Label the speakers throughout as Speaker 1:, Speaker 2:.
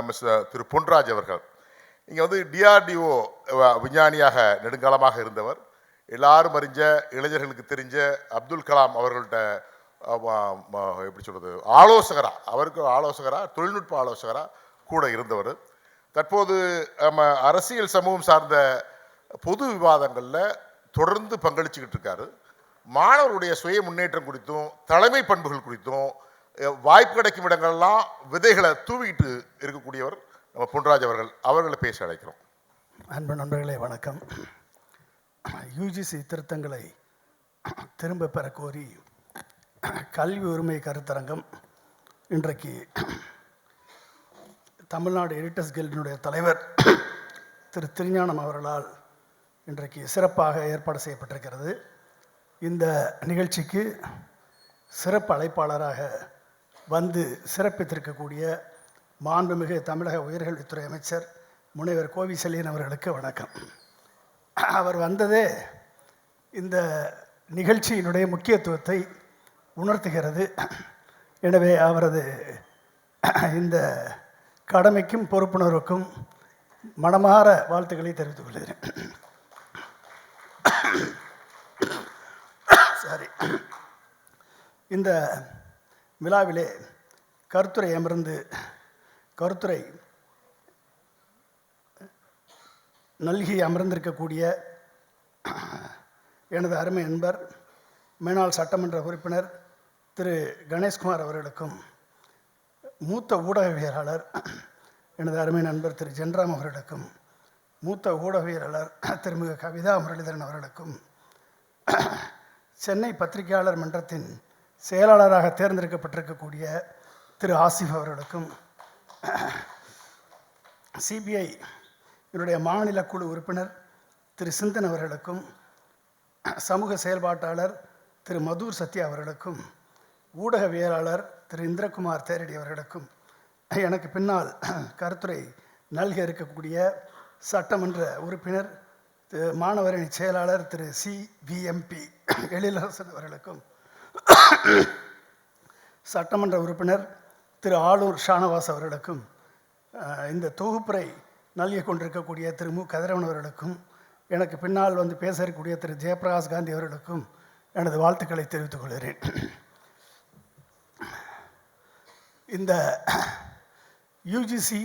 Speaker 1: Mister திரு பொன்ராஜ் அவர்கள். இங்கே வந்து டிஆர்டிஓ விஞ்ஞானியாக நெடுங்காலமாக இருந்தவர். எல்லாரும் அறிஞ்ச, இளைஞர்களுக்கு தெரிஞ்ச அப்துல் கலாம் அவர்கள்ட்ட எப்படி சொல்கிறது, ஆலோசகராக, அவருக்கு ஆலோசகராக, தொழில்நுட்ப ஆலோசகராக கூட இருந்தவர். தற்போது நம்ம அரசியல் சமூகம் சார்ந்த பொது விவாதங்களில் தொடர்ந்து பங்களிச்சுக்கிட்டு இருக்காரு. மாணவருடைய சுய முன்னேற்றம் குறித்தும் தலைமை பண்புகள் குறித்தும் வாய்ப்பு கிடைக்கும் இடங்கள்லாம் விதைகளை தூவிக்கிட்டு இருக்கக்கூடியவர் நம்ம பொன்ராஜ் அவர்களை பேச அழைக்கிறோம்.
Speaker 2: அன்பு நண்பர்களே வணக்கம். யூஜிசி திருத்தங்களை திரும்ப பெற கோரி கல்வி உரிமை கருத்தரங்கம் இன்றைக்கு தமிழ்நாடு எடிட்டர்ஸ் கில்டினுடைய தலைவர் திரு திருஞானம் அவர்களால் இன்றைக்கு சிறப்பாக ஏற்பாடு செய்யப்பட்டிருக்கிறது. இந்த நிகழ்ச்சிக்கு சிறப்பு அழைப்பாளராக வந்து சிறப்பித்திருக்கக்கூடிய மாண்புமிகு தமிழக உயர்கல்வித்துறை அமைச்சர் முனைவர் கோவி செழியன் அவர்களுக்கு வணக்கம். அவர் வந்ததே இந்த நிகழ்ச்சியினுடைய முக்கியத்துவத்தை உணர்த்துகிறது. எனவே அவரது இந்த கடமைக்கும் பொறுப்புணர்வுக்கும் மனமாற வாழ்த்துக்களை தெரிவித்துக் கொள்கிறேன். சரி, இந்த விழாவிலே கருத்துரை அமர்ந்து கருத்துரை நல்கி அமர்ந்திருக்கக்கூடிய எனது அருமை நண்பர் மேனாள் சட்டமன்ற உறுப்பினர் திரு கணேஷ்குமார் அவர்களுக்கும், மூத்த ஊடகவியலாளர் எனது அருமை நண்பர் திரு ஜென்ராம் அவர்களுக்கும், மூத்த ஊடகவியலாளர் திருமிகு கவிதா முரளிதரன் அவர்களுக்கும், சென்னை பத்திரிகையாளர் மன்றத்தின் செயலாளராக தேர்ந்தெடுக்கப்பட்டிருக்கக்கூடிய திரு ஆசிஃப் அவர்களுக்கும், சிபிஐ என்னுடைய மாநில குழு உறுப்பினர் திரு சிந்தன் அவர்களுக்கும், சமூக செயல்பாட்டாளர் திரு மதுர் சத்யா அவர்களுக்கும், ஊடகவியலாளர் திரு இந்திரகுமார் தேரடி அவர்களுக்கும், எனக்கு பின்னால் கருத்துரை நல்க இருக்கக்கூடிய சட்டமன்ற உறுப்பினர் மாணவரணி செயலாளர் திரு CVMP எழிலரசன் அவர்களுக்கும், சட்டமன்ற உறுப்பினர் திரு ஆளூர் ஷானவாஸ் அவர்களுக்கும், இந்த தொகுப்புரை நல்கி கொண்டிருக்கக்கூடிய திரு மு கதிரவன் அவர்களுக்கும், எனக்கு பின்னால் வந்து பேச இருக்கக்கூடிய திரு ஜெயபிரகாஷ் காந்தி அவர்களுக்கும் எனது வாழ்த்துக்களை தெரிவித்துக் கொள்கிறேன். இந்த யூஜிசி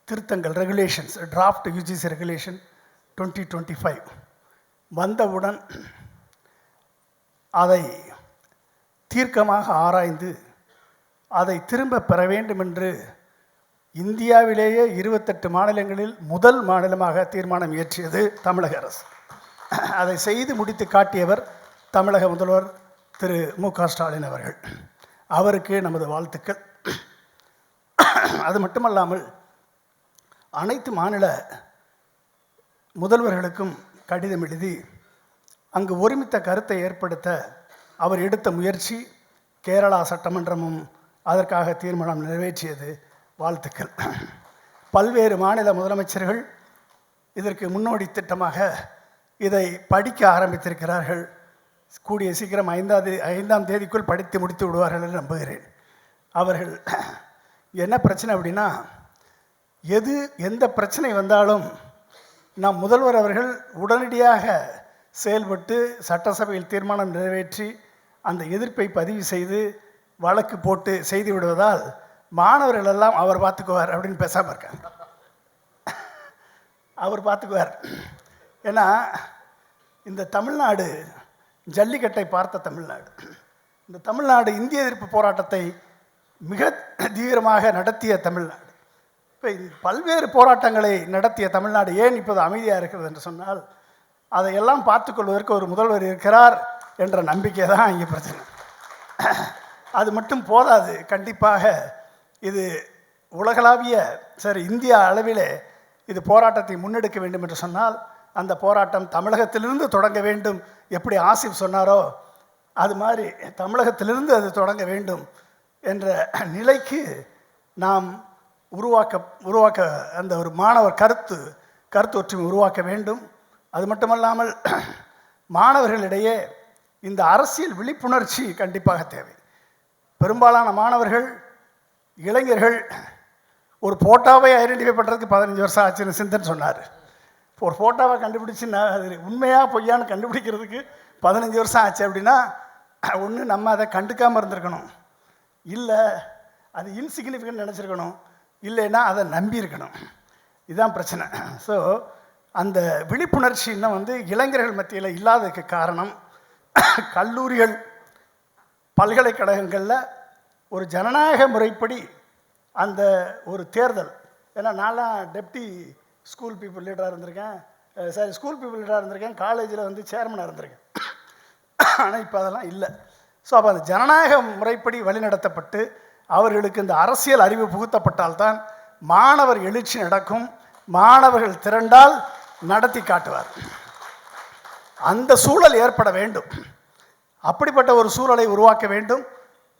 Speaker 2: திருத்தங்கள் ரெகுலேஷன்ஸ், டிராஃப்ட் யூஜிசி ரெகுலேஷன் 2025 வந்தவுடன் அதை தீர்க்கமாக ஆராய்ந்து அதை திரும்ப பெற வேண்டும் என்று இந்தியாவிலேயே 28 மாநிலங்களில் முதல் மாநிலமாக தீர்மானம் இயற்றியது தமிழக அரசு. அதை செய்து முடித்து காட்டியவர் தமிழக முதல்வர் திரு மு.க. ஸ்டாலின் அவர்கள். அவருக்கு நமது வாழ்த்துக்கள். அது மட்டுமல்லாமல் அனைத்து மாநில முதல்வர்களுக்கும் கடிதம் எழுதி அங்கு ஒருமித்த கருத்தை ஏற்படுத்த அவர் எடுத்த முயற்சி, கேரளா சட்டமன்றமும் அதற்காக தீர்மானம் நிறைவேற்றியது. வாழ்த்துக்கள். பல்வேறு மாநில முதலமைச்சர்கள் இதற்கு முன்னோடி திட்டமாக இதை படிக்க ஆரம்பித்திருக்கிறார்கள். கூடிய சீக்கிரம் 5ஆம் தேதிக்குள் படித்து முடித்து விடுவார்கள் என்று நம்புகிறேன். அவர்கள் என்ன பிரச்சனை அப்படின்னா, எந்த பிரச்சனை வந்தாலும் நம் முதல்வர் அவர்கள் உடனடியாக செயல்பட்டு சட்டசபையில் தீர்மானம் நிறைவேற்றி அந்த எதிர்ப்பை பதிவு செய்து வழக்கு போட்டு செய்து விடுவதால் மாணவர்கள் எல்லாம் அவர் பார்த்துக்குவார் அப்படின்னு பேசாமல் இருக்காங்க. அவர் பார்த்துக்குவார். ஏன்னா இந்த தமிழ்நாடு ஜல்லிக்கட்டை பார்த்த தமிழ்நாடு. இந்த தமிழ்நாடு இந்திய எதிர்ப்பு போராட்டத்தை மிக தீவிரமாக நடத்திய தமிழ்நாடு. இப்போ பல்வேறு போராட்டங்களை நடத்திய தமிழ்நாடு ஏன் இப்போது அமைதியாக இருக்கிறது என்று சொன்னால், அதையெல்லாம் பார்த்துக்கொள்வதற்கு ஒரு முதல்வர் இருக்கிறார் என்ற நம்பிக்கை தான் இங்கே பிரச்சனை. அது மட்டும் போதாது. கண்டிப்பாக இது உலகளாவிய, சரி இந்தியா அளவிலே இது போராட்டத்தை முன்னெடுக்க வேண்டும் என்று சொன்னால் அந்த போராட்டம் தமிழகத்திலிருந்து தொடங்க வேண்டும். எப்படி ஆசிப் சொன்னாரோ அது மாதிரி தமிழகத்திலிருந்து அது தொடங்க வேண்டும் என்ற நிலைக்கு நாம் உருவாக்க அந்த ஒரு மாணவர் கருத்து ஒற்றுமை உருவாக்க வேண்டும். அது மட்டுமல்லாமல் மாணவர்களிடையே இந்த அரசியல் விழிப்புணர்ச்சி கண்டிப்பாக தேவை. பெரும்பாலான மாணவர்கள், இளைஞர்கள் ஒரு ஃபோட்டோவை ஐடென்டிஃபை பண்ணுறதுக்கு 15 வருஷம் ஆச்சுன்னு சிந்தன் சொன்னார். ஒரு ஃபோட்டோவை கண்டுபிடிச்சி நான் அது உண்மையாக பொய்யான்னு கண்டுபிடிக்கிறதுக்கு 15 வருஷம் ஆச்சு அப்படின்னா ஒன்று நம்ம அதை கண்டுக்காமல் இருந்திருக்கணும், இல்லை அது இன்சிக்னிஃபிகன்ட் நினச்சிருக்கணும், இல்லைன்னா அதை நம்பியிருக்கணும். இதுதான் பிரச்சனை. ஸோ அந்த விழிப்புணர்ச்சி இன்னும் வந்து இளைஞர்கள் மத்தியில் இல்லாததுக்கு காரணம் கல்லூரிகள் பல்கலைக்கழகங்களில் ஒரு ஜனநாயக முறைப்படி அந்த ஒரு தேர்தல். ஏன்னா நான்லாம் டெப்டி ஸ்கூல் பீப்புள் லீடராக இருந்திருக்கேன், ஸ்கூல் பீப்புள் லீடராக இருந்திருக்கேன், காலேஜில் வந்து சேர்மனாக இருந்திருக்கேன். ஆனால் இப்போ அதெல்லாம் இல்லை. ஸோ அப்போ அந்த ஜனநாயக முறைப்படி வழிநடத்தப்பட்டு அவர்களுக்கு இந்த அரசியல் அறிவு புகுத்தப்பட்டால்தான் மாணவர் எழுச்சி நடக்கும், மாணவர்கள் திரண்டால் நடத்தி காட்டுவார். அந்த சூழல் ஏற்பட வேண்டும். அப்படிப்பட்ட ஒரு சூழலை உருவாக்க வேண்டும்.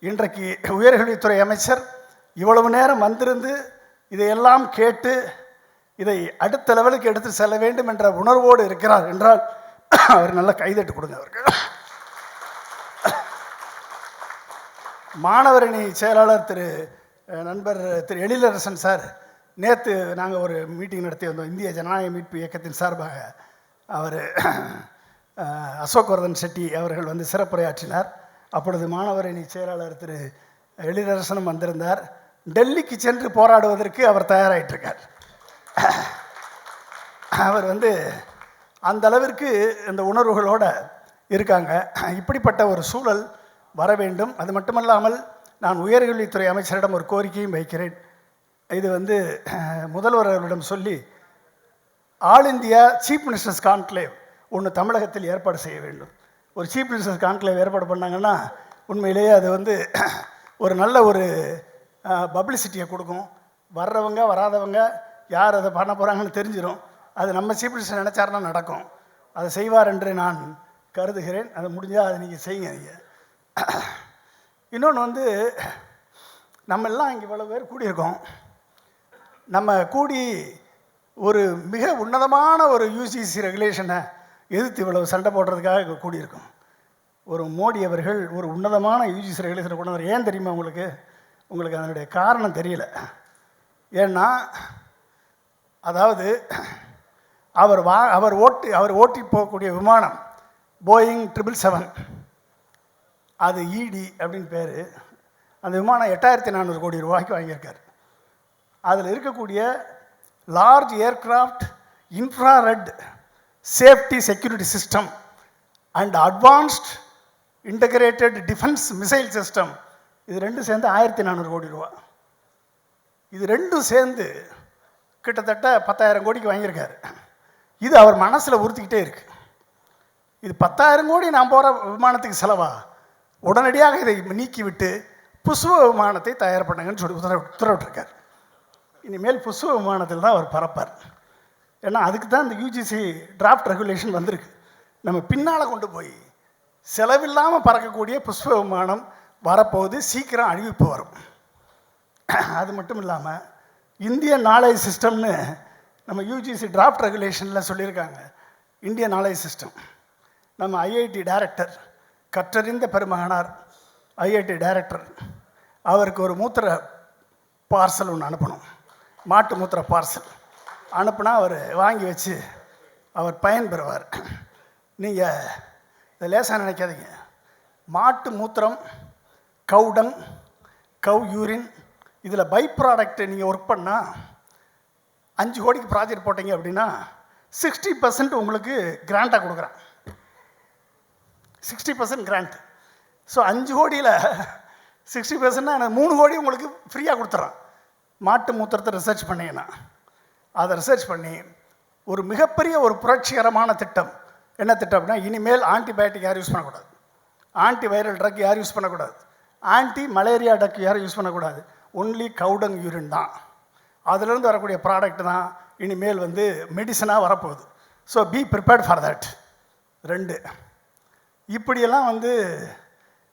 Speaker 2: இன்றைக்கு உயர்கல்வித்துறை அமைச்சர் இவ்வளவு நேரம் வந்திருந்து இதையெல்லாம் கேட்டு இதை அடுத்த லெவலுக்கு எடுத்து செல்ல வேண்டும் என்ற உணர்வோடு இருக்கிறார் என்றால் அவர் நல்ல கைதட்டு கொடுங்க. அவருக்கு மாணவரணி செயலாளர் நண்பர் திரு எழிலரசன் சார், நேற்று நாங்கள் ஒரு மீட்டிங் நடத்தி வந்தோம் இந்திய ஜனநாயக மீட்பு இயக்கத்தின் சார்பாக. அவர் அசோக்வர்தன் செட்டி அவர்கள் வந்து சிறப்புரையாற்றினார். அப்பொழுது மாணவரணி செயலாளர் திரு எழிலரசனும் வந்திருந்தார். டெல்லிக்கு சென்று போராடுவதற்கு அவர் தயாராகிட்டிருக்கார். அவர் வந்து அந்த அளவிற்கு இந்த உணர்வுகளோடு இருக்காங்க. இப்படிப்பட்ட ஒரு சூழல் வர வேண்டும். அது மட்டுமல்லாமல் நான் உயர்கல்வித்துறை அமைச்சரிடம் ஒரு கோரிக்கையும் வைக்கிறேன். இது வந்து முதல்வர் அவர்களிடம் சொல்லி all India chief ministers conclave ஒன்று தமிழகத்தில் ஏற்பாடு செய்ய வேண்டும். ஒரு சீஃப் மினிஸ்டர்ஸ் கான்க்ளேவ் ஏற்பாடு பண்ணாங்கன்னா உண்மையிலேயே அது வந்து ஒரு நல்ல ஒரு பப்ளிசிட்டியை கொடுக்கும். வர்றவங்க வராதவங்க யார் அதை பண்ண போகிறாங்கன்னு தெரிஞ்சிடும். அது நம்ம சீஃப் மினிஸ்டர் நினச்சாருன்னா நடக்கும். அதை செய்வார் என்று நான் கருதுகிறேன். அதை முடிஞ்சால் அதை நீங்கள் செய்யுங்க. நீங்கள் இன்னொன்று வந்து நம்ம எல்லாம் இங்கே இவ்வளோ பேர் கூடியிருக்கோம். நம்ம கூடி ஒரு மிக உன்னதமான ஒரு யூஜிசி ரெகுலேஷனை எதிர்த்து இவ்வளவு சண்டை போடுறதுக்காக இங்கே கூடியிருக்கோம். ஒரு மோடி அவர்கள் ஒரு உன்னதமான யூஜிசி ரெகுலேஷனை கொண்டு வர ஏன் தெரியுமா உங்களுக்கு? உங்களுக்கு அதனுடைய காரணம் தெரியல. ஏன்னா அதாவது அவர் ஓட்டி போகக்கூடிய விமானம் போயிங் 777 அது இடி அப்படின்னு பேர். அந்த விமானம் 8400 கோடி ரூபாய்க்கு வாங்கியிருக்கார். அதில் இருக்கக்கூடிய large aircraft infrared safety security system and advanced integrated defence missile system, இது ரெண்டும் சேர்ந்து 1400 கோடி ரூபா. இது ரெண்டும் சேர்ந்து கிட்டத்தட்ட 10,000 கோடிக்கு வாங்கியிருக்காரு. இது அவர் மனசில் உறுத்திக்கிட்டே இருக்குது. இது 10,000 கோடி நான் போகிற விமானத்துக்கு செலவா? உடனடியாக இதை நீக்கிவிட்டு புஷ்ப விமானத்தை தயார் பண்ணுங்கன்னு சொல்லி உத்தரவிட்டிருக்கார். இனிமேல் புஷ்ப விமானத்தில் தான் அவர் பறப்பார். ஏன்னா அதுக்கு தான் இந்த யூஜிசி டிராஃப்ட் ரெகுலேஷன் வந்திருக்கு. நம்ம பின்னால் கொண்டு போய் செலவில்லாமல் பறக்கக்கூடிய புஷ்ப விமானம் வரப்போகுது. சீக்கிரம் அழிவிப்பு வரும். அது மட்டும் இல்லாமல் இந்தியன் நாலேஜ் சிஸ்டம்னு நம்ம யூஜிசி டிராஃப்ட் ரெகுலேஷனில் சொல்லியிருக்காங்க. இந்தியன் நாலேஜ் சிஸ்டம் நம்ம ஐஐடி டைரக்டர் கற்றறிந்த பெருமகனார் ஐஐடி டைரக்டர் அவருக்கு ஒரு மூத்திர பார்சல் ஒன்று அனுப்பணும். மாட்டு மூத்திர பார்சல் அனுப்புனா அவர் வாங்கி வச்சு அவர் பயன்பெறுவார். நீங்கள் இதை லேசாக நினைக்காதீங்க. மாட்டு மூத்திரம், கவுடங், கவ் யூரின், இதில் பை ப்ராடக்ட் நீங்கள் ஒர்க் பண்ணால் 5 கோடிக்கு ப்ராஜெக்ட் போட்டீங்க அப்படின்னா 60% உங்களுக்கு கிராண்டாக கொடுக்குறான். 60% கிராண்ட். ஸோ 5 கோடியில் 60%னா எனக்கு 3 கோடி உங்களுக்கு ஃப்ரீயாக கொடுத்துட்றான். மாட்டு மூத்திரத்தை ரிசர்ச் பண்ணிங்கன்னா அதை ரிசர்ச் பண்ணி ஒரு மிகப்பெரிய ஒரு புரட்சிகரமான திட்டம். என்ன திட்டம் அப்படின்னா, இனிமேல் ஆன்டிபயோட்டிக் யாரும் யூஸ் பண்ணக்கூடாது, ஆன்டி வைரல் ட்ரக் யாரும் யூஸ் பண்ணக்கூடாது, ஆன்டி மலேரியா ட்ரக் யாரும் யூஸ் பண்ணக்கூடாது. ஒன்லி கவுடங் யூரின் தான். அதிலிருந்து வரக்கூடிய ப்ராடக்ட் தான் இனிமேல் வந்து மெடிசனாக வரப்போகுது. So be prepared for that. 2 இப்படியெல்லாம் வந்து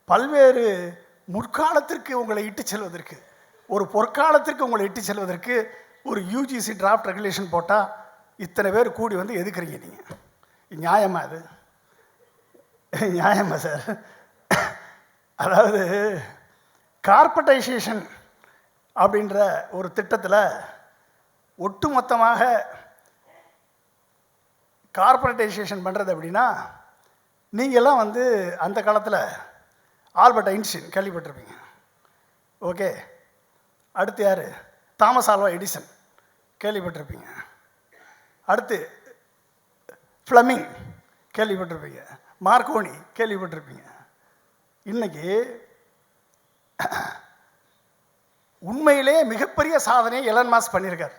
Speaker 2: பல்வேறு முற்காலத்திற்கு உங்களை இட்டு செல்வதற்கு, ஒரு பொற்காலத்திற்கு உங்களை இட்டு செல்வதற்கு ஒரு யூஜிசி டிராஃப்ட் ரெகுலேஷன் போட்டால் இத்தனை பேர் கூடி வந்து எதுக்குறீங்க நீங்கள்? நியாயமா? அது நியாயமா சார்? அதாவது கார்பரேட்டைசேஷன் அப்படின்ற ஒரு திட்டத்தில் ஒட்டுமொத்தமாக கார்பரேட்டைசேஷன் பண்ணுறது அப்படின்னா, நீங்கள்லாம் வந்து அந்த காலத்தில் ஆல்பர்ட் ஐன்ஸ்டீன் கேள்விப்பட்டிருப்பீங்க. ஓகே, அடுத்து யார்? தாமஸ் ஆல்வா எடிசன் கேள்விப்பட்டிருப்பீங்க. அடுத்து ஃப்ளமிங் கேள்விப்பட்டிருப்பீங்க. மார்க்கோனி கேள்விப்பட்டிருப்பீங்க. இன்னைக்கு உண்மையிலே மிகப்பெரிய சாதனையை எலன் மாஸ்க் பண்ணியிருக்கார்.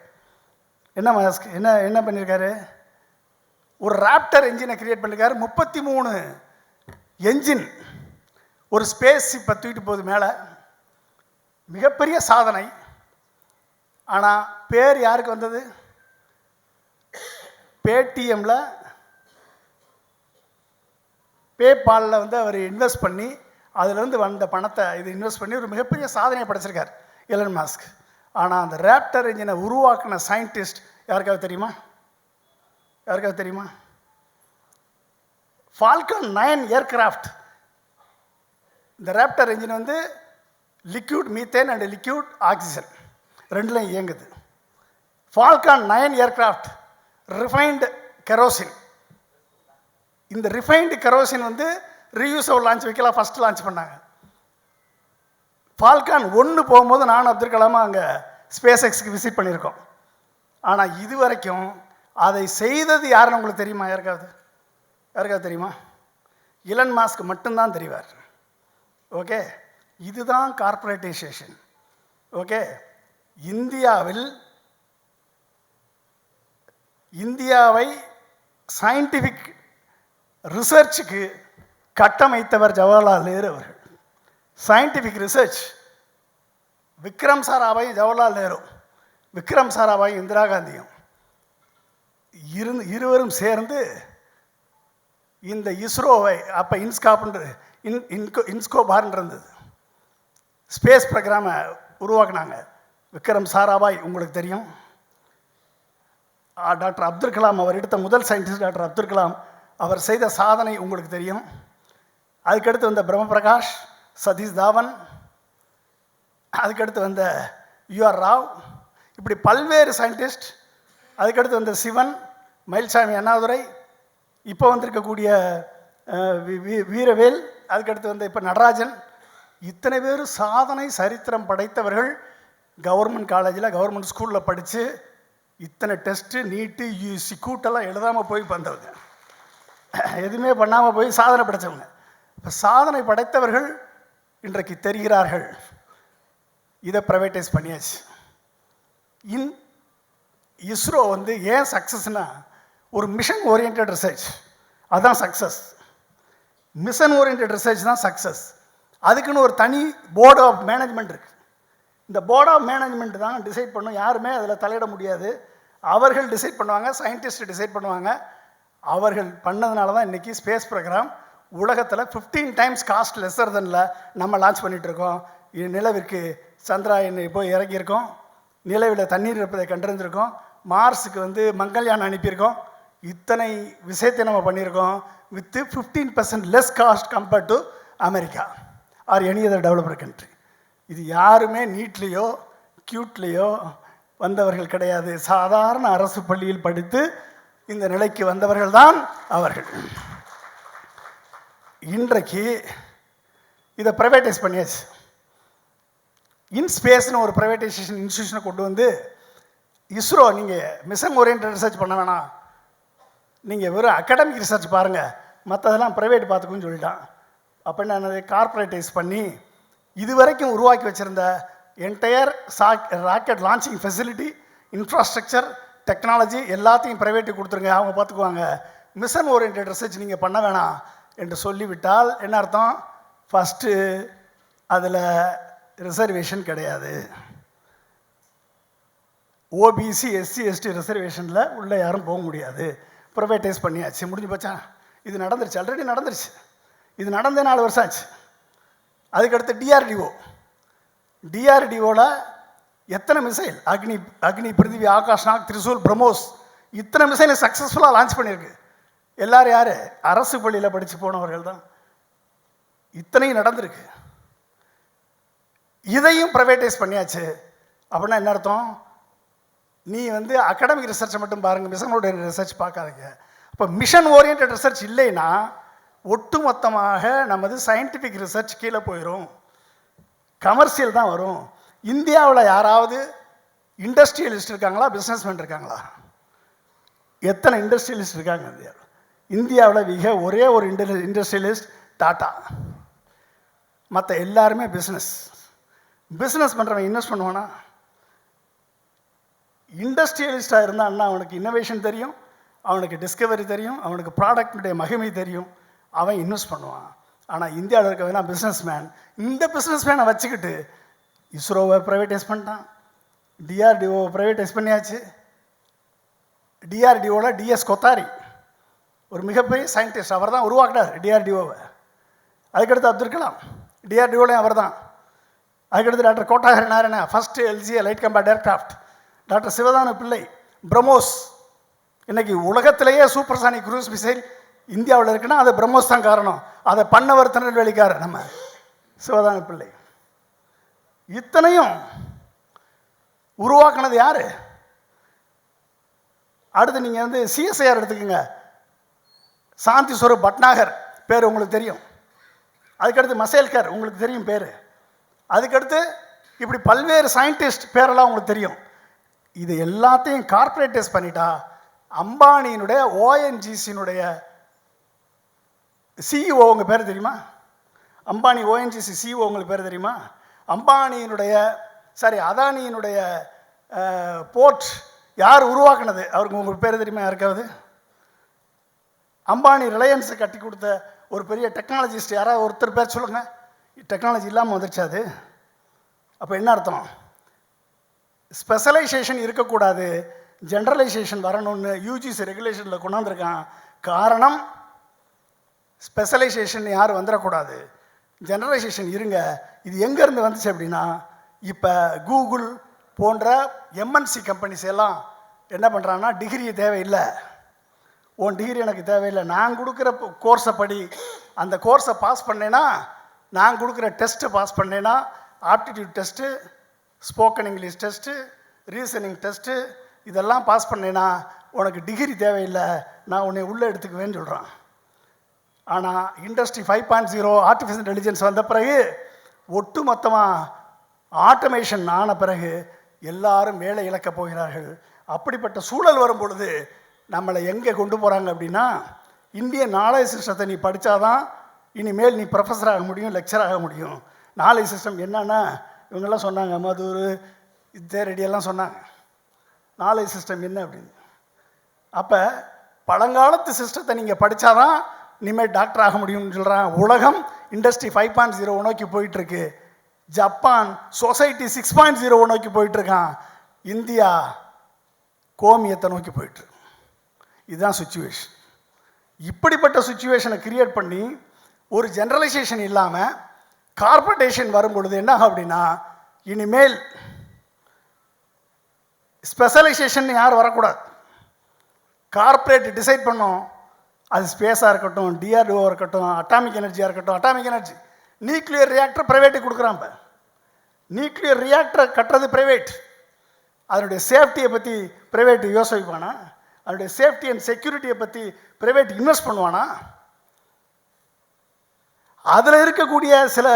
Speaker 2: என்ன பண்ணியிருக்காரு? ஒரு ராப்டர் என்ஜினை கிரியேட் பண்ணியிருக்காரு. 33 என்ஜின் ஒரு ஸ்பேஸ் இப்போ தூக்கிட்டு போகுது மேலே. மிகப்பெரிய சாதனை. ஆனால் பேர் யாருக்கு வந்தது? பேடிஎம்மில், பேபாலில் வந்து அவர் இன்வெஸ்ட் பண்ணி அதுலேருந்து வந்த பணத்தை இது இன்வெஸ்ட் பண்ணி ஒரு மிகப்பெரிய சாதனையை படைச்சிருக்கார் எலன் மாஸ்க். ஆனால் அந்த ராப்டர் என்ஜினை உருவாக்கின சயின்டிஸ்ட் யாருக்காவது தெரியுமா? யாருக்காவது தெரியுமா? Falcon 9 aircraft. இந்த ராப்டர் என்ஜின் வந்து liquid methane and liquid oxygen ரெண்டுலையும் இயங்குது. Falcon 9 aircraft refined kerosene. இந்த ரிஃபைன்டு கெரோசின் வந்து ரீயூசபிள் லான்ச் வைக்கலாம் ஃபஸ்ட் லான்ச் பண்ணாங்க. ஃபால்கான் 1 போகும்போது நானும் அப்துல் கலாமா அங்கே ஸ்பேஸ் எக்ஸ்க்கு விசிட் பண்ணியிருக்கோம். ஆனால் இது வரைக்கும் அதை செய்தது யாருன்னு உங்களுக்கு தெரியுமா? யாருக்காவது தெரியுமா? எலன் மாஸ்க் மட்டும்தான் தெரிவார். ஓகே, இதுதான் கார்பரேட்டைசேஷன். ஓகே, இந்தியாவை சயின்டிஃபிக் ரிசர்ச்சுக்கு கட்டமைத்தவர் ஜவஹர்லால் நேரு அவர்கள். சயின்டிஃபிக் ரிசர்ச் விக்ரம் சாராபாயும் ஜவஹர்லால் நேரு, விக்ரம் சாராபாயும் இந்திரா காந்தியும் இருவரும் சேர்ந்து இந்த இஸ்ரோவை, அப்போ இன்ஸ்கோபார்ன்னு இருந்தது, ஸ்பேஸ் ப்ரோக்ராமை உருவாக்குனாங்க. விக்ரம் சாராபாய் உங்களுக்கு தெரியும். டாக்டர் அப்துல் கலாம் அவர் எடுத்த முதல் சயின்டிஸ்ட் டாக்டர் அப்துல் கலாம் அவர் செய்த சாதனை உங்களுக்கு தெரியும். அதுக்கடுத்து வந்த பிரம்ம பிரகாஷ், சதீஷ் தாவன், அதுக்கடுத்து வந்த யூஆர் ராவ், இப்படி பல்வேறு சயின்டிஸ்ட். அதுக்கடுத்து வந்த சிவன், மயில்சாமி அண்ணாதுரை, இப்போ வந்திருக்கக்கூடிய வீரவேல், அதுக்கடுத்து வந்த இப்போ நடராஜன், இத்தனை பேர் சாதனை சரித்திரம் படைத்தவர்கள். கவர்மெண்ட் காலேஜில் கவர்மெண்ட் ஸ்கூலில் படித்து இத்தனை டெஸ்ட்டு நீட்டு யூசி கூட்டெல்லாம் எழுதாமல் போய் வந்தவங்க, எதுவுமே பண்ணாமல் போய் சாதனை படைத்தவங்க. இப்போ சாதனை படைத்தவர்கள் இன்றைக்கு தெரிகிறார்கள். இதை ப்ரைவேட்டைஸ் பண்ணியாச்சு. இஸ்ரோ வந்து ஏன் சக்ஸஸ்னா, ஒரு மிஷன் ஓரியன்ட் ரிசர்ச் அதுதான் சக்ஸஸ். மிஷன் ஓரியன்ட் ரிசர்ச் தான் சக்ஸஸ். அதுக்குன்னு ஒரு தனி போர்டு ஆஃப் மேனேஜ்மெண்ட் இருக்குது. இந்த போர்ட் ஆஃப் மேனேஜ்மெண்ட் தான் டிசைட் பண்ணும். யாருமே அதில் தலையிட முடியாது. அவர்கள் டிசைட் பண்ணுவாங்க, சயின்டிஸ்ட் டிசைட் பண்ணுவாங்க. அவர்கள் பண்ணதுனால தான் இன்றைக்கி ஸ்பேஸ் ப்ரோக்ராம் உலகத்தில் 15 டைம்ஸ் காஸ்ட் லெஸ்ஸர் தென்ல நம்ம லான்ச் பண்ணிகிட்ருக்கோம். நிலவிற்கு சந்திராயன் போய் இறக்கியிருக்கோம், நிலவில் தண்ணீர் இருப்பதை கண்டறிந்திருக்கோம், மார்ஸுக்கு வந்து மங்கள்யான் அனுப்பியிருக்கோம். இத்தனை விஷயத்தை நம்ம பண்ணியிருக்கோம் with 15% less cost compared to America or any other developed country. இது யாருமே நீட்லேயோ கியூட்லேயோ வந்தவர்கள் கிடையாது. சாதாரண அரசு பள்ளியில் படித்து இந்த நிலைக்கு வந்தவர்கள் தான் அவர்கள். இன்றைக்கு இதை ப்ரைவேட்டைஸ் பண்ணியாச்சு. இன்ஸ்பேஸ்னு ஒரு ப்ரைவேட்டைசேஷன் இன்ஸ்டியூஷனை கொண்டு வந்து இஸ்ரோ நீங்கள் மிஷன் ஓரியன்ட் ரிசர்ச் பண்ண வேணாம், நீங்கள் வெறும் அகாடமிக் ரிசர்ச் பாருங்கள், மற்றதெல்லாம் ப்ரைவேட் பார்த்துக்குன்னு சொல்லிட்டான். அப்போ என்ன, கார்பரேட்டைஸ் பண்ணி இதுவரைக்கும் உருவாக்கி வச்சுருந்த entire rocket launching facility, infrastructure, technology எல்லாத்தையும் ப்ரைவேட்டுக்கு கொடுத்துருங்க, அவங்க பார்த்துக்குவாங்க, மிஷன் ஓரியன்ட் ரிசர்ச் நீங்கள் பண்ண வேணாம் என்று சொல்லிவிட்டால் என்ன அர்த்தம்? ஃபஸ்ட்டு அதில் ரிசர்வேஷன் கிடையாது. ஓபிசி எஸ்சி எஸ்டி ரிசர்வேஷனில் உள்ளே யாரும் போக முடியாது. ப்ரைவேட்டைஸ் பண்ணியாச்சு, முடிஞ்சு போச்சா? இது நடந்துருச்சு, ஆல்ரெடி நடந்துருச்சு. இது நடந்தே 4 வருஷம் ஆச்சு. அதுக்கடுத்து டிஆர்டிஓவில் எத்தனை மிசைல், அக்னி, பிருத்திவி, ஆகாஷ், நாக், திரிசூல், பிரம்மோஸ், இத்தனை மிசைலை சக்ஸஸ்ஃபுல்லாக லான்ச் பண்ணியிருக்கு. எல்லாரும் யார்? அரசு பள்ளியில் படித்து போனவர்கள் தான். இத்தனையும் நடந்திருக்கு. இதையும் ப்ரைவேட்டைஸ் பண்ணியாச்சு. அப்படின்னா என்ன அர்த்தம்? நீ வந்து அகாடமிக் ரிசர்ச்சை மட்டும் பாருங்கள், மிஷனோட ரிசர்ச் பார்க்காதீங்க. அப்போ மிஷன் ஓரியன்ட் ரிசர்ச் இல்லைன்னா ஒட்டுமொத்தமாக நமது சயின்டிஃபிக் ரிசர்ச் கீழே போயிடும், கமர்ஷியல் தான் வரும். இந்தியாவில் யாராவது இண்டஸ்ட்ரியலிஸ்ட் இருக்காங்களா, பிஸ்னஸ்மேன் இருக்காங்களா? எத்தனை இண்டஸ்ட்ரியலிஸ்ட் இருக்காங்க இந்தியாவில்? இந்தியாவில் மிக ஒரே ஒரு இண்டஸ்ட்ரியலிஸ்ட் டாட்டா. மற்ற எல்லாருமே பிஸ்னஸ் பண்ணுறவன் இன்வெஸ்ட் பண்ணுவானா? இண்டஸ்ட்ரியலிஸ்டாக இருந்தான்னா அவனுக்கு இன்னோவேஷன் தெரியும், அவனுக்கு டிஸ்கவரி தெரியும், அவனுக்கு ப்ராடக்டுடைய மகிமை தெரியும், அவன் இன்வெஸ்ட் பண்ணுவான். ஆனால் இந்தியாவில் இருக்க வேணா பிஸ்னஸ்மேன், இந்த பிஸ்னஸ்மேனை வச்சுக்கிட்டு இஸ்ரோவை ப்ரைவேட்டைஸ் பண்ணிட்டான், டிஆர்டிஓவை ப்ரைவேட்டைஸ் பண்ணியாச்சு. டிஆர்டிஓவில் டிஎஸ் கொத்தாரி ஒரு மிகப்பெரிய சயின்டிஸ்ட், அவர் தான் உருவாக்கினார் டிஆர்டிஓவை. அதுக்கடுத்து அப்துல் கலாம், டிஆர்டிஓலையும் அவர் தான். அதுக்கடுத்து doctor Kotahari Narayana, first LGA light combat aircraft. Doctor Sivathanu Pillai, BrahMos. இன்னைக்கு உலகத்திலேயே சூப்பர்சானிக் குரூஸ் மிசைல் இந்தியாவில் இருக்குன்னா அது பிரம்மோஸ் தான் காரணம். அதை பண்ணவர் திருநெல்வேலிக்காரர் நம்ம சிவதானு பிள்ளை. இத்தனையும் உருவாக்குனது யாரு? அடுத்து நீங்கள் வந்து சிஎஸ்ஐஆர் எடுத்துக்கோங்க, சாந்தி ஸ்வரூப் பட்நாகர் பேர் உங்களுக்கு தெரியும். அதுக்கடுத்து மசேல்கர் உங்களுக்கு தெரியும் பேர். அதுக்கடுத்து இப்படி பல்வேறு சயின்டிஸ்ட் பேரெல்லாம் உங்களுக்கு தெரியும். இது எல்லாத்தையும் கார்பரேட்டைஸ் பண்ணிட்டா அம்பானியினுடைய ஓஎன்ஜிசியினுடைய சிஇஓ உங்கள் பேர் தெரியுமா? அம்பானி ஓஎன்ஜிசி சிஇஓ உங்களுக்கு பேர் தெரியுமா? அம்பானியினுடைய அதானியினுடைய போர்ட் யார் உருவாக்குனது அவருக்கு உங்களுக்கு பேர் தெரியுமா யாருக்காவது? அம்பானி ரிலையன்ஸை கட்டி கொடுத்த ஒரு பெரிய டெக்னாலஜிஸ்ட் யாராவது ஒருத்தர் பேர் சொல்லுங்கள். டெக்னாலஜி இல்லாமல் வந்துருச்சு அது. அப்போ என்ன அர்த்தம்? ஸ்பெஷலைசேஷன் இருக்கக்கூடாது, ஜென்ரலைசேஷன் வரணும்னு யூஜிசி ரெகுலேஷனில் கொண்டாந்துருக்கான். காரணம், ஸ்பெஷலைசேஷன் யாரும் வந்துடக்கூடாது, ஜென்ரலைசேஷன் இருங்க. இது எங்கேருந்து வந்துச்சு அப்படின்னா, இப்போ கூகுள் போன்ற எம்என்சி கம்பெனிஸ் எல்லாம் என்ன பண்ணுறாங்கன்னா, டிகிரி தேவையில்லை, உன் டிகிரி எனக்கு தேவையில்லை, நான் கொடுக்குற கோர்ஸை படி, அந்த கோர்ஸை பாஸ் பண்ணேன்னா, நான் கொடுக்குற டெஸ்ட்டை பாஸ் பண்ணேன்னா, aptitude test, spoken English test, reasoning test, இதெல்லாம் பாஸ் பண்ணேன்னா உனக்கு டிகிரி தேவையில்லை, நான் உன்னை உள்ளே எடுத்துக்குவேன்னு சொல்கிறான். ஆனால் இண்டஸ்ட்ரி 5.0 ஆர்டிஃபிஷியல் இன்டெலிஜென்ஸ் வந்த பிறகு, ஒட்டு மொத்தமாக ஆட்டோமேஷன் ஆன பிறகு எல்லாரும் வேலை இழக்கப் போகிறார்கள். அப்படிப்பட்ட சூழல் வரும் பொழுது நம்மளை எங்கே கொண்டு போகிறாங்க அப்படின்னா, இந்தியன் நாலேஜ் சிஸ்டத்தை நீ படித்தாதான் இனிமேல் நீ ப்ரொஃபஸர் ஆக முடியும், லெக்சர் ஆக முடியும். நாலேஜ் சிஸ்டம் என்னன்னா, இவங்கெல்லாம் சொன்னாங்க, மதுர் தேரடியெல்லாம் சொன்னாங்க நாலேஜ் சிஸ்டம் என்ன அப்படின்னு. அப்போ பழங்காலத்து சிஸ்டத்தை நீங்கள் படித்தாதான் இனிமேல் டாக்டர் ஆக முடியும்னு சொல்கிறான். உலகம் இண்டஸ்ட்ரி 5.0 நோக்கி போயிட்டுருக்கு, ஜப்பான் சொசைட்டி 6.0 நோக்கி போயிட்டுருக்கான், இந்தியா கோமியத்தை நோக்கி போயிட்டுருக்கு. இதுதான் சுச்சுவேஷன். இப்படிப்பட்ட சுச்சுவேஷனை கிரியேட் பண்ணி ஒரு ஜென்ரலைசேஷன் இல்லாமல் கார்பரேஷன் வரும் பொழுது என்ன ஆகும் அப்படின்னா, இனிமேல் ஸ்பெஷலைசேஷன் யாரும் வரக்கூடாது, கார்பரேட் டிசைட் பண்ணோம். அது ஸ்பேஸாக இருக்கட்டும், டிஆர்டிஓ இருக்கட்டும், அட்டாமிக் எனர்ஜியாக இருக்கட்டும். அட்டாமிக் எனர்ஜி நியூக்ளியர் ரியாக்டர் ப்ரைவேட்டுக்கு கொடுக்குறான். இப்போ நியூக்ளியர் ரியாக்டரை கட்டுறது ப்ரைவேட், அதனுடைய சேஃப்டியை பற்றி ப்ரைவேட் யோசிப்பானா? அதனுடைய சேஃப்டி அண்ட் செக்யூரிட்டியை பற்றி ப்ரைவேட் இன்வெஸ்ட் பண்ணுவானா? அதில் இருக்கக்கூடிய சில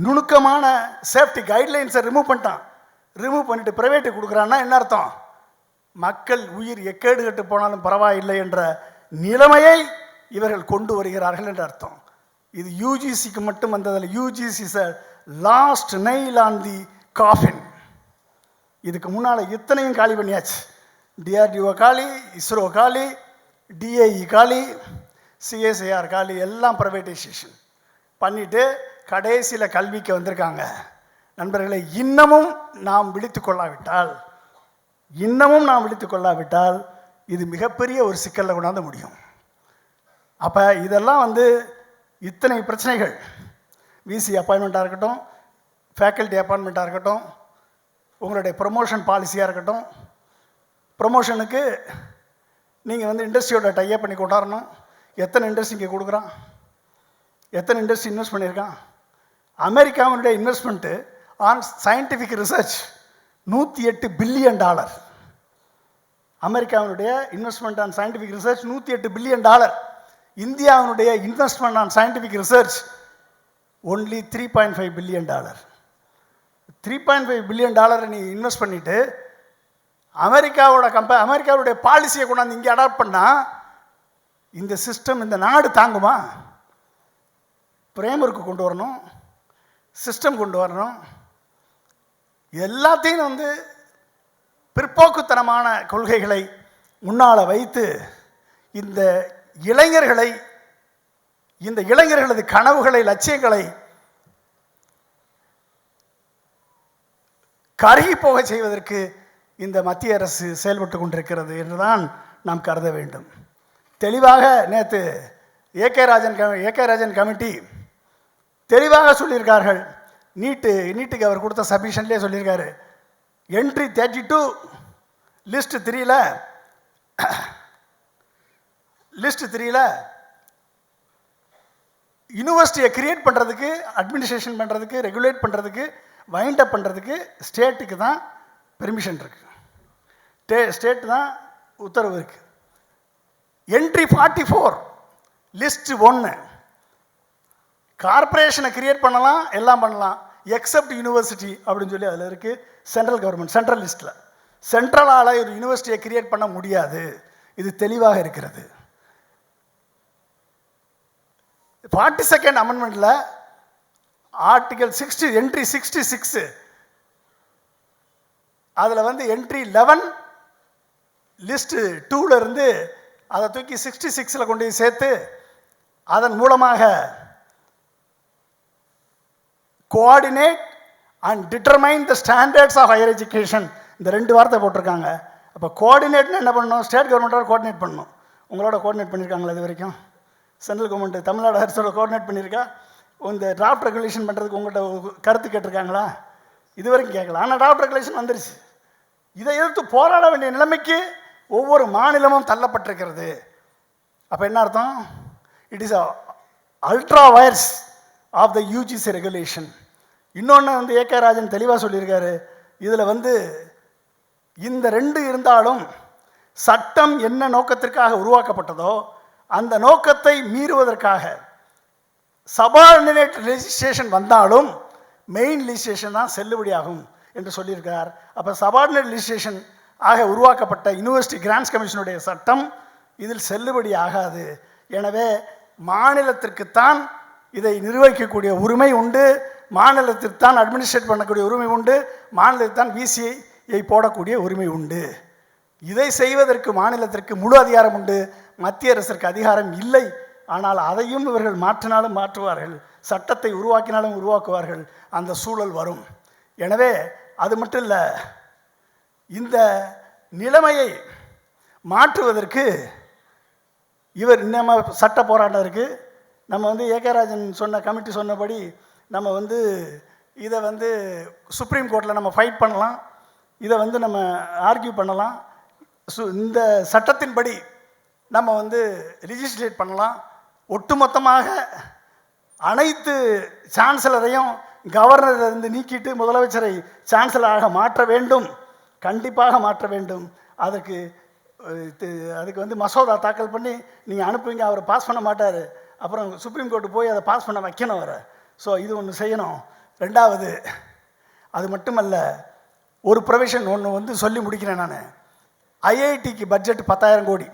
Speaker 2: நுணுக்கமான சேஃப்டி கைட்லைன்ஸை ரிமூவ் பண்ணிட்டான். ரிமூவ் பண்ணிட்டு ப்ரைவேட்டுக்கு கொடுக்குறான்னா என்ன அர்த்தம்? மக்கள் உயிர் எக்கேடு கட்டு போனாலும் பரவாயில்லை என்ற நிலைமையை இவர்கள் கொண்டு வருகிறார்கள் என்று அர்த்தம். இது யூஜிசிக்கு மட்டும் வந்ததில்லை. UGC is last nail on the caffeine. இதுக்கு முன்னால் இத்தனையும் காலி பண்ணியாச்சு. டிஆர்டிஓ காலி, இஸ்ரோ காலி, டிஏஇ காலி, சிஎஸ்ஐஆர் காலி, எல்லாம் ப்ரைவேட்டைசேஷன் பண்ணிவிட்டு கடைசியில் கல்விக்கு வந்திருக்காங்க. நண்பர்களை, இன்னமும் நாம் விழித்து கொள்ளாவிட்டால் இது மிகப்பெரிய ஒரு சிக்கலில் கொண்டாந்து முடியும். அப்போ இதெல்லாம் வந்து இத்தனை பிரச்சனைகள், விசி அப்பாயின்மெண்ட்டாக இருக்கட்டும், ஃபேக்கல்ட்டி அப்பாயின்மெண்ட்டாக இருக்கட்டும், உங்களுடைய ப்ரொமோஷன் பாலிசியாக இருக்கட்டும். ப்ரொமோஷனுக்கு நீங்கள் வந்து இண்டஸ்ட்ரியோட டைப் பண்ணி கொண்டாடணும். எத்தனை இண்டஸ்ட்ரி இங்கே கொடுக்குறான், எத்தனை இண்டஸ்ட்ரி இன்வெஸ்ட் பண்ணியிருக்கான்? அமெரிக்காவினுடைய investment on scientific research $108 billion. அமெரிக்காவினுடைய investment on scientific research $108 billion. இந்தியாவினுடைய investment on scientific research only $3.5 billion. $3.5 billion நீ இன்வெஸ்ட் பண்ணிட்டு அமெரிக்காவுடைய பாலிசியை கொண்டாந்து இங்கே அடாப்ட் பண்ணால் இந்த சிஸ்டம், இந்த நாடு தாங்குமா? பிரேமருக்கு கொண்டு வரணும், சிஸ்டம் கொண்டு வரணும். எல்லாத்தையும் வந்து பிற்போக்குத்தனமான கொள்கைகளை முன்னால் வைத்து இந்த இளைஞர்களது கனவுகளை, லட்சியங்களை கருகி போக செய்வதற்கு இந்த மத்திய அரசு செயல்பட்டு கொண்டிருக்கிறது என்றுதான் நாம் கருத வேண்டும். தெளிவாக நேற்று ஏகே ராஜன் கமிட்டி தெளிவாக சொல்லியிருக்கார்கள். நீட்டுக்கு அவர் கொடுத்த சப்மிஷன்லேயே சொல்லியிருக்காரு. என்ட்ரி 32 லிஸ்ட் 3ல் யூனிவர்சிட்டியை கிரியேட் பண்ணுறதுக்கு, அட்மினிஸ்ட்ரேஷன் பண்ணுறதுக்கு, ரெகுலேட் பண்ணுறதுக்கு, வைண்ட் அப் பண்ணுறதுக்கு ஸ்டேட்டுக்கு தான் பெர்மிஷன் இருக்குது. ஸ்டேட்டு தான் உத்தரவு இருக்குது. என்ட்ரி 44 லிஸ்ட் 1 கார்பரேஷனை கிரியேட் பண்ணலாம், எல்லாம் பண்ணலாம், எக்ஸப்ட் யூனிவர்சிட்டி அப்படின்னு சொல்லி அதில் இருக்குது. சென்ட்ரல் கவர்மெண்ட் சென்ட்ரல் லிஸ்ட்டில் சென்ட்ரலால் ஒரு யூனிவர்சிட்டியை கிரியேட் பண்ண முடியாது. இது தெளிவாக இருக்கிறது. 42nd அமெண்ட்மெண்ட்டில் ஆர்டிகல் 60 என்ட்ரி 66 அதில் வந்து என்ட்ரி 11 லிஸ்ட்டு 2ல் இருந்து அதை தூக்கி 66ல் கொண்டு போய் சேர்த்து அதன் மூலமாக coordinate and determine the standards of higher education, இந்த 2 வார்த்தை போட்டிருக்காங்க. அப்போ கோஆர்டினேட்னு என்ன பண்ணணும்? ஸ்டேட் கவர்மெண்ட்டோட கோஆர்டினேட் பண்ணணும். உங்களோட கோஆர்டினேட் பண்ணியிருக்காங்களா இது வரைக்கும்? சென்ட்ரல் கவர்மெண்ட் தமிழ்நாடு அரசோட கோஆர்டினேட் பண்ணியிருக்கா? இந்த டிராஃப்ட் ரெகுலேஷன் பண்ணுறதுக்கு உங்கள்கிட்ட கருத்து கேட்டிருக்காங்களா? இது வரைக்கும் கேட்கல. ஆனால் டிராஃப்ட் ரெகுலேஷன் வந்துருச்சு. இதை எதிர்த்து போராட வேண்டிய நிலைமைக்கு ஒவ்வொரு மாநிலமும் தள்ளப்பட்டிருக்கிறது. அப்போ என்ன அர்த்தம்? It is ultra vires of the UGC regulation. இன்னொன்று வந்து ஏகே ராஜன் தெளிவாக சொல்லியிருக்காரு. இதில் வந்து இந்த 2 இருந்தாலும் சட்டம் என்ன நோக்கத்திற்காக உருவாக்கப்பட்டதோ அந்த நோக்கத்தை மீறுவதற்காக சபார்டினேட் லெஜிஸ்லேஷன் வந்தாலும் மெயின் லெஜிஸ்லேஷன் தான் செல்லுபடியாகும் என்று சொல்லியிருக்கிறார். அப்போ சபார்டினேட் லெஜிஸ்லேஷன் ஆக உருவாக்கப்பட்ட யூனிவர்சிட்டி கிராண்ட்ஸ் கமிஷனுடைய சட்டம் இதில் செல்லுபடி ஆகாது. எனவே மாநிலத்திற்குத்தான் இதை நிர்வகிக்கக்கூடிய உரிமை உண்டு, மாநிலத்திற்குத்தான் அட்மினிஸ்ட்ரேட் பண்ணக்கூடிய உரிமை உண்டு, மாநிலத்திற்குத்தான் விசிஐ போடக்கூடிய உரிமை உண்டு. இதை செய்வதற்கு மாநிலத்திற்கு முழு அதிகாரம் உண்டு, மத்திய அரசிற்கு அதிகாரம் இல்லை. ஆனால் அதையும் இவர்கள் மாற்றினாலும் மாற்றுவார்கள், சட்டத்தை உருவாக்கினாலும் உருவாக்குவார்கள். அந்த சூழல் வரும். எனவே அது மட்டும் இல்லை, இந்த நிலைமையை மாற்றுவதற்கு நம்ம சட்ட போராட்டம் இருக்குது. நம்ம வந்து ஏகே ராஜன் சொன்ன கமிட்டி சொன்னபடி நம்ம வந்து இதை வந்து சுப்ரீம் கோர்ட்டில் நம்ம ஃபைட் பண்ணலாம், இதை வந்து நம்ம ஆர்கியூ பண்ணலாம். இந்த சட்டத்தின்படி நம்ம வந்து ரிஜிஸ்ட்ரேட் பண்ணலாம். ஒட்டுமொத்தமாக அனைத்து சான்சலரையும் கவர்னரிலிருந்து நீக்கிட்டு முதலமைச்சரை சான்சலராக மாற்ற வேண்டும், கண்டிப்பாக மாற்ற வேண்டும். அதுக்கு வந்து மசோதா தாக்கல் பண்ணி நீங்கள் அனுப்புவீங்க, அவர் பாஸ் பண்ண மாட்டார். அப்புறம் சுப்ரீம் கோர்ட்டு போய் அதை பாஸ் பண்ண வைக்கணும் அவரை. ஸோ இது ஒன்று செய்யணும். 2வது, அது மட்டுமல்ல, ஒரு ப்ரொவிஷன் ஒன்று வந்து சொல்லி முடிக்கிறேன் நான். ஐஐடிக்கு பட்ஜெட் 10,000 கோடி,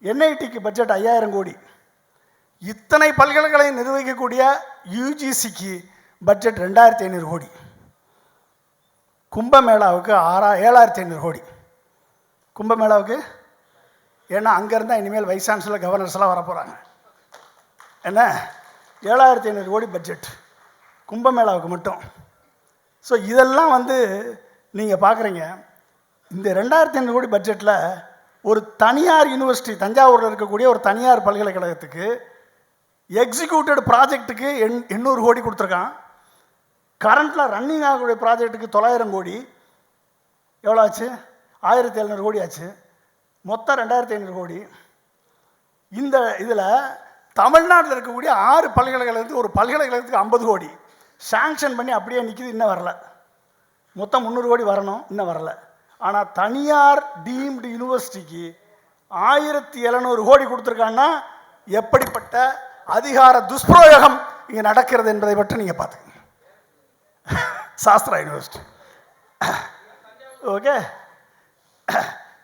Speaker 2: என்ஐடிக்கு பட்ஜெட் 5,000 கோடி. இத்தனை பல்கலைக்கழகம் நிர்வகிக்கக்கூடிய யூஜிசிக்கு பட்ஜெட் 2,500 கோடி. கும்பமேளாவுக்கு 7,500 கோடி. கும்பமேளாவுக்கு ஏன்னா அங்கேருந்தால் இனிமேல் வைஸ் சான்சலர் கவர்னர்ஸ்லாம் வரப்போகிறாங்க. என்ன 7,500 கோடி பட்ஜெட் கும்பமேளாவுக்கு மட்டும். ஸோ இதெல்லாம் வந்து நீங்கள் பார்க்குறீங்க. இந்த 2,500 கோடி பட்ஜெட்டில் ஒரு தனியார் யூனிவர்சிட்டி, தஞ்சாவூரில் இருக்கக்கூடிய ஒரு தனியார் பல்கலைக்கழகத்துக்கு எக்ஸிக்யூட்டட் ப்ராஜெக்ட்டுக்கு 800 கோடி கொடுத்துருக்கான். கரண்டில் ரன்னிங் ஆகக்கூடிய ப்ராஜெக்ட்டுக்கு 900 கோடி. எவ்வளோ ஆச்சு? 1,700 கோடி ஆச்சு. மொத்தம் 2,500 கோடி. இந்த இதில் தமிழ்நாட்டில் இருக்கக்கூடிய 6 பல்கலைக்கழகத்துக்கு, ஒரு பல்கலைக்கழகத்துக்கு 50 கோடி சாங்ஷன் பண்ணி அப்படியே நிற்கிது, இன்னும் வரல. மொத்தம் 300 கோடி வரணும், இன்னும் வரல. ஆனால் தனியார் டீம்டு யூனிவர்சிட்டிக்கு 1700 கோடி கொடுத்துருக்காங்கன்னா எப்படிப்பட்ட அதிகார துஷ்பிரயோகம் இங்கே நடக்கிறது என்பதை பற்றி நீங்கள் பார்த்துக்கங்க. சாஸ்திரா யூனிவர்சிட்டி. ஓகே.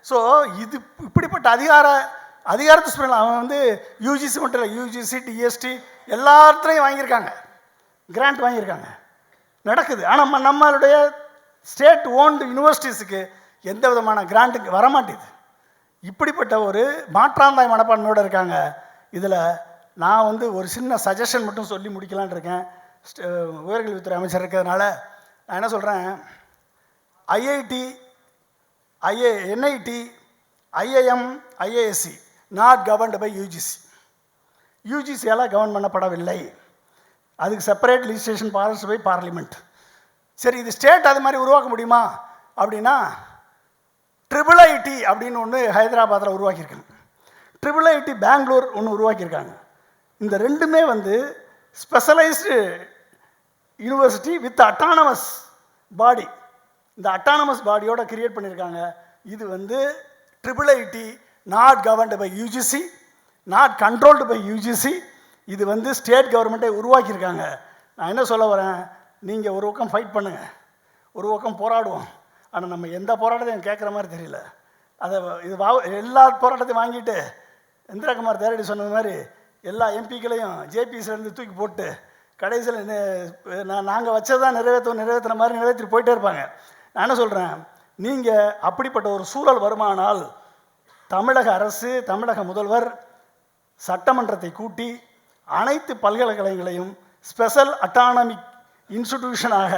Speaker 2: ஸோ இது இப்படிப்பட்ட அதிகார துஷ்பிரயோகம். அவன் வந்து யூஜிசி மட்டும் இல்லை, யூஜிசி, டிஎஸ்டி எல்லாத்துலேயும் வாங்கியிருக்காங்க, கிராண்ட் வாங்கியிருக்காங்க, நடக்குது. ஆனால் நம்மளுடைய ஸ்டேட் ஓன்டு யூனிவர்சிட்டிஸுக்கு எந்த விதமான கிராண்ட்டுக்கு வரமாட்டேது. இப்படிப்பட்ட ஒரு மாற்றாந்தாய் மனப்பான்மையோடு இருக்காங்க. இதில் நான் வந்து ஒரு சின்ன சஜஷன் மட்டும் சொல்லி முடிக்கலான் இருக்கேன். உயர்கல்வித்துறை அமைச்சர் இருக்கிறதுனால நான் என்ன சொல்கிறேன், IIT, NIT, IIM, IISC not governed by UGC. யூஜிசியால் கவர்ன் பண்ணப்படவில்லை. அதுக்கு separate legislation pass by parliament. சரி, இது ஸ்டேட் அது மாதிரி உருவாக்க முடியுமா அப்படின்னா, ட்ரிபிள் ஐடி அப்படின்னு ஒன்று ஹைதராபாத்தில் உருவாக்கியிருக்காங்க, ட்ரிபிள் ஐடி பெங்களூர் ஒன்று உருவாக்கியிருக்காங்க. இந்த ரெண்டுமே வந்து specialised university with autonomous body. இந்த அட்டானமஸ் பாடியோட கிரியேட் பண்ணியிருக்காங்க. இது வந்து triple IT not governed by UGC, not controlled by UGC. இது வந்து ஸ்டேட் கவர்மெண்ட்டை உருவாக்கியிருக்காங்க. நான் என்ன சொல்ல வரேன், நீங்கள் ஒரு பக்கம் ஃபைட் பண்ணுங்கள், ஒரு பக்கம் போராடுவோம். ஆனால் நம்ம எந்த போராட்டத்தையும் கேட்குற மாதிரி தெரியல. அதை எல்லா போராட்டத்தையும் வாங்கிட்டு இந்திரகுமார் தேரடி சொன்னது மாதிரி எல்லா எம்பிக்களையும் ஜேபிசிலேருந்து தூக்கி போட்டு கடைசியில் நாங்கள் வச்சதான் நிறைவேற்றுற மாதிரி நிறைவேற்றி போயிட்டே இருப்பாங்க. நான் என்ன சொல்கிறேன், நீங்கள் அப்படிப்பட்ட ஒரு சூழல் வருமானால் தமிழக அரசு, தமிழக முதல்வர் சட்டமன்றத்தை கூட்டி அனைத்து பல்கலைக்கழகங்களையும் ஸ்பெஷல் அட்டானமிக் இன்ஸ்டிடியூஷனாக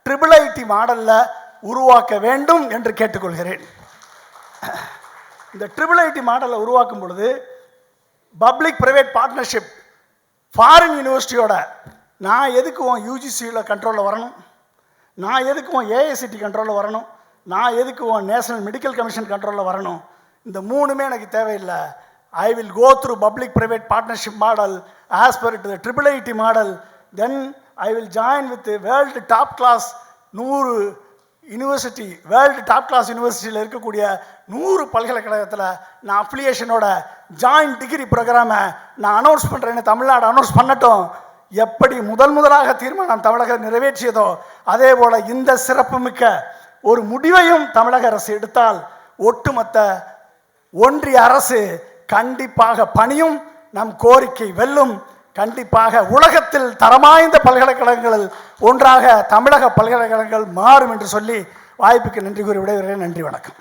Speaker 2: ட்ரிபிள் ஐடி மாடலில் உருவாக்க வேண்டும் என்று கேட்டுக்கொள்கிறேன். இந்த ட்ரிபிள் ஐடி மாடலில் உருவாக்கும் பொழுது பப்ளிக் பிரைவேட் பார்ட்னர்ஷிப், ஃபாரின் யூனிவர்சிட்டியோட நான் எதுக்கு உன் யூஜிசியில் கண்ட்ரோலில் வரணும், நான் எதுக்கு உன் ஏஐசிடி கண்ட்ரோலில் வரணும், நான் எதுக்கு உன் நேஷனல் மெடிக்கல் கமிஷன் கண்ட்ரோலில் வரணும், இந்த மூணுமே எனக்கு தேவையில்லை. I will go through public private partnership model as per to the triple IT model. Then I will join with the world top class 100 யூனிவர்சிட்டி, வேர்ல்டு டாப் கிளாஸ் யூனிவர்சிட்டியில் இருக்கக்கூடிய 100 பல்கலைக்கழகத்தில் நான் அஃபிலியேஷனோட ஜாயின்ட் டிகிரி ப்ரோக்ராமை நான் அனௌன்ஸ் பண்ணுறேன்னு தமிழ்நாடு அனௌன்ஸ் பண்ணட்டும். எப்படி முதலாக தீர்மானம் தமிழகம் நிறைவேற்றியதோ அதே போல் இந்த சிறப்புமிக்க ஒரு முடிவையும் தமிழக அரசு எடுத்தால் ஒட்டுமொத்த ஒன்றிய அரசு கண்டிப்பாக பணியும், நம் கோரிக்கை வெல்லும். கண்டிப்பாக உலகத்தில் தரமாய்ந்த பல்கலைக்கழகங்களில் ஒன்றாக தமிழக பல்கலைக்கழகங்கள் மாறும் என்று சொல்லி வாய்ப்புக்கு நன்றி கூறி விடைபெறுகிறேன். நன்றி, வணக்கம்.